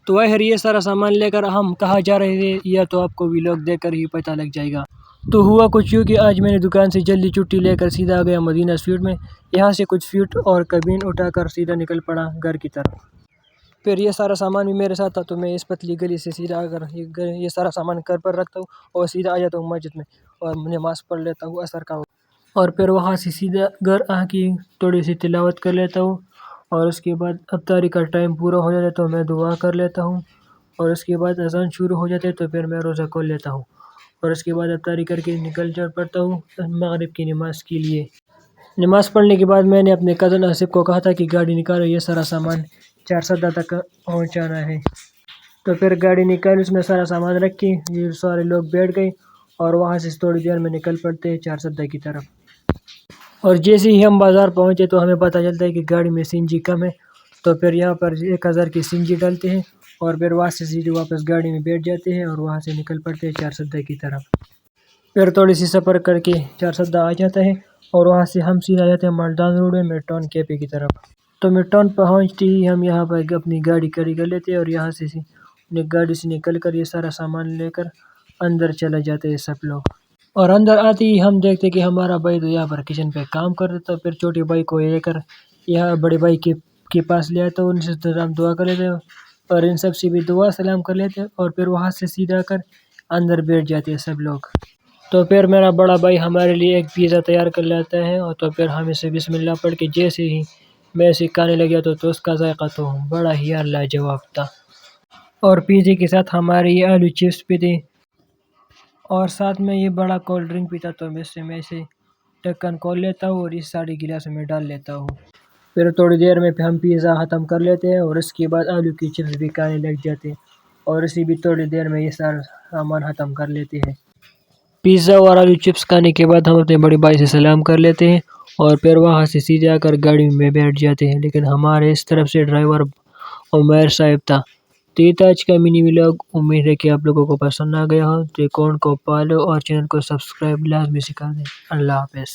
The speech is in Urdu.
تو خیر یہ سارا سامان لے کر ہم کہاں جا رہے تھے یہ تو آپ کو ویلاگ دیکھ کر ہی پتہ لگ جائے گا۔ تو ہوا کچھ یوں کہ آج میں نے دکان سے جلدی چھٹی لے کر سیدھا آ گیا مدینہ سویٹ میں۔ یہاں سے کچھ سویٹ اور کبین اٹھا کر سیدھا نکل پڑا گھر کی طرف۔ پھر یہ سارا سامان بھی میرے ساتھ تھا تو میں اس پتلی گلی سے سیدھا آ کر یہ سارا سامان گھر پر رکھتا ہوں اور سیدھا آ جاتا ہوں مسجد میں اور نماز پڑھ لیتا ہوں عصر کا، اور پھر وہاں سے سیدھا گھر آ کے تھوڑی سی تلاوت کر لیتا ہوں، اور اس کے بعد افطاری کا ٹائم پورا ہو جاتا ہے تو میں دعا کر لیتا ہوں، اور اس کے بعد اذان شروع ہو جاتے تو پھر میں روزہ کھول لیتا ہوں، اور اس کے بعد افطاری کر کے نکل پڑتا ہوں مغرب کی نماز کے لیے۔ نماز پڑھنے کے بعد میں نے اپنے کزن آصف کو کہا تھا کہ گاڑی نکالو، یہ سارا سامان 4 تک پہنچانا ہے۔ تو پھر گاڑی نکال اس میں سارا سامان رکھ کے یہ سارے لوگ بیٹھ گئے اور وہاں سے تھوڑی دیر میں نکل پڑتے 4 کی طرف۔ اور جیسے ہی ہم بازار پہنچے تو ہمیں پتہ چلتا ہے کہ گاڑی میں سی این جی کم ہے، تو پھر یہاں پر 1000 کی سی این جی ڈالتے ہیں اور پھر وہاں سے سیدھے واپس گاڑی میں بیٹھ جاتے ہیں اور وہاں سے نکل پڑتے ہیں 4 کی طرف۔ پھر تھوڑی سی سفر کر کے 4 آ جاتا ہے اور وہاں سے ہم سیدھا جاتے ہیں ملتان روڈ میں مڈ ٹاؤن کیفے کی طرف۔ تو مڈ ٹاؤن پہنچتے ہی ہم یہاں پر اپنی گاڑی کھڑی کر لیتے ہیں اور یہاں سے گاڑی سے نکل کر یہ سارا سامان لے کر اندر چلے جاتے ہیں سب لوگ، اور اندر آتے ہی ہم دیکھتے کہ ہمارا بھائی تو یہاں پر کچن پہ کام کر دیتا، پھر چھوٹے بھائی کو لے کر یہاں بڑے بھائی کے پاس لے آتا، ان سے ہم دعا کر لیتے اور ان سب سے بھی دعا سلام کر لیتے اور پھر وہاں سے سیدھا کر اندر بیٹھ جاتے ہیں سب لوگ۔ تو پھر میرا بڑا بھائی ہمارے لیے ایک پیزا تیار کر لیتا ہے، اور تو پھر ہم اسے بسم اللہ پڑھ کے جیسے ہی میں اسے کھانے لگا تو اس کا ذائقہ تو بڑا ہی لاجواب تھا، اور پیزے کے ساتھ ہمارے یہ آلو چپس بھی تھے اور ساتھ میں یہ بڑا کولڈ ڈرنک بھی تھا، تو میں اسے ڈھکن کھول لیتا ہوں اور اس سارے گلاس میں ڈال لیتا ہوں۔ پھر تھوڑی دیر میں ہم پیزا ختم کر لیتے ہیں اور اس کے بعد آلو کی چپس بھی کھانے لگ جاتے ہیں، اور اسی بھی تھوڑی دیر میں یہ سارا سامان ختم کر لیتے ہیں۔ پیزا اور آلو چپس کھانے کے بعد ہم اپنے بڑے بھائی سے سلام کر لیتے ہیں اور پھر وہاں سے سیدھے آ کر گاڑی میں بیٹھ جاتے ہیں، لیکن ہمارے اس طرف سے ڈرائیور عمیر صاحب تھا۔ تو یہ تھا آج کا منی ولاگ، امید ہے کہ آپ لوگوں کو پسند آ گیا ہو۔ تو اکاؤنٹ کو فالو اور چینل کو سبسکرائب لازمی سے کر دیں۔ اللہ حافظ۔